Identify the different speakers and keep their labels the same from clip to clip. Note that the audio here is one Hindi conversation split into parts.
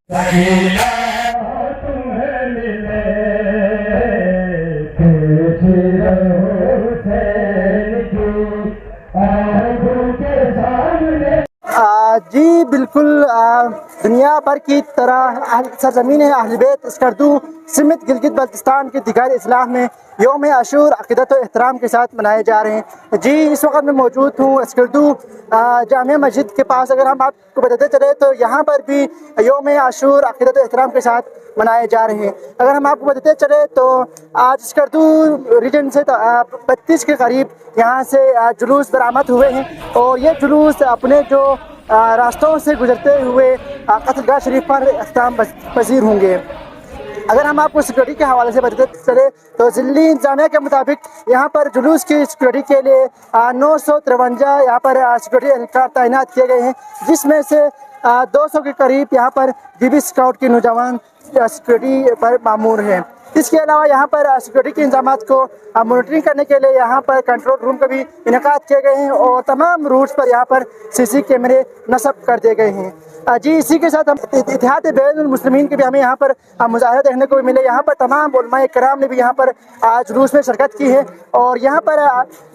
Speaker 1: तुम्हें मिले कुछ हुसैन की आँखों के सामने।
Speaker 2: जी बिल्कुल, दुनिया भर की तरह सरजमीन अहल बैत स्कर्दू सिमत गिलगित बल्तिस्तान के दिगार इस्लाह में योम आशूर अक़ीदत व एहतराम के साथ मनाए जा रहे हैं। जी इस वक्त मैं मौजूद हूँ स्कर्दू जामिया मस्जिद के पास। अगर हम आपको बताते चले तो यहाँ पर भी योम आशूर अक़ीदत व एहतराम के साथ मनाए जा रहे हैं। अगर हम आपको बताते चले तो आज स्कर्दू रीजन से 32 के करीब यहाँ से जुलूस बरामद हुए हैं और ये जुलूस अपने जो रास्तों से गुजरते हुए कत्लगाह शरीफ पर अख्ताम पजीर होंगे। अगर हम आपको सिक्योरिटी के हवाले से बताते चले तो दिल्ली इंतजामिया के मुताबिक यहाँ पर जुलूस की सिक्योरिटी के लिए 953 यहाँ पर सिक्योरिटी एहलकार तैनात किए गए हैं, जिसमें से 200 के करीब यहाँ पर जीबी स्काउट के नौजवान सिक्योरिटी पर मामूर हैं। इसके अलावा यहाँ पर सिक्योरिटी के इंतजाम को मॉनिटरिंग करने के लिए यहाँ पर कंट्रोल रूम का भी इनेकाद किए गए हैं और तमाम रूट्स पर यहाँ पर सीसी कैमरे नस्ब कर दिए गए हैं। जी इसी के साथ हम इत्तेहाद बैनुल मुस्लिमीन के भी हमें यहाँ पर मुजाहिरा देखने को भी मिले। यहाँ पर तमाम उलमाए कराम ने भी यहाँ पर जुलूस में शिरकत की है और यहाँ पर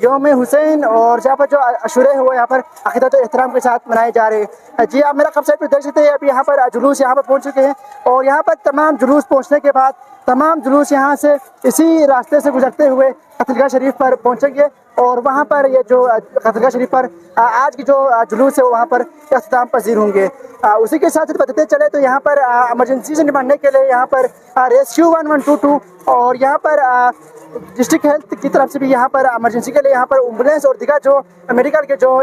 Speaker 2: यौम हुसैन और जहाँ पर जो अशूरे हैं वो यहाँ पर अक़ीदत एहतराम के साथ मनाए जा रहे हैं। जी आप मेरा वेबसाइट पर देख सकते हैं, अभी यहाँ पर जुलूस यहाँ पर पहुँच चुके हैं और यहाँ पर तमाम जुलूस पहुँचने के बाद तमाम जुलूस यहाँ से इसी रास्ते से गुजरते हुए कत्लगाह शरीफ पर पहुँचेंगे और वहाँ पर ये जो कत्लगाह शरीफ पर आज की जो जुलूस है वहाँ पर अख्ताम पजीर होंगे। उसी के साथ बताते चले तो यहाँ पर इमरजेंसी से निपटने के लिए यहाँ पर रेस्क्यू 1122 और यहाँ पर डिस्ट्रिक्ट हेल्थ की तरफ से भी यहाँ पर इमरजेंसी के लिए यहाँ पर एम्बुलेंस और दिगर जो मेडिकल के जो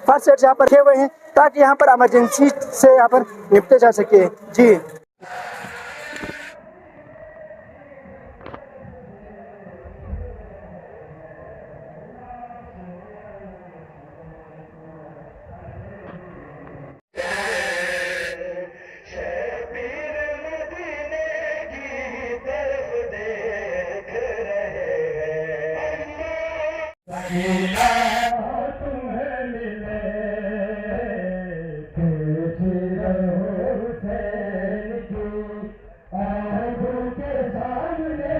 Speaker 2: फर्स्ट एड्स यहाँ पर रखे हुए हैं ताकि यहाँ पर इमरजेंसी से यहाँ पर निपटे जा सके। जी
Speaker 1: तुम्हें मिले कुछ हुसैन की आँखों के सामने।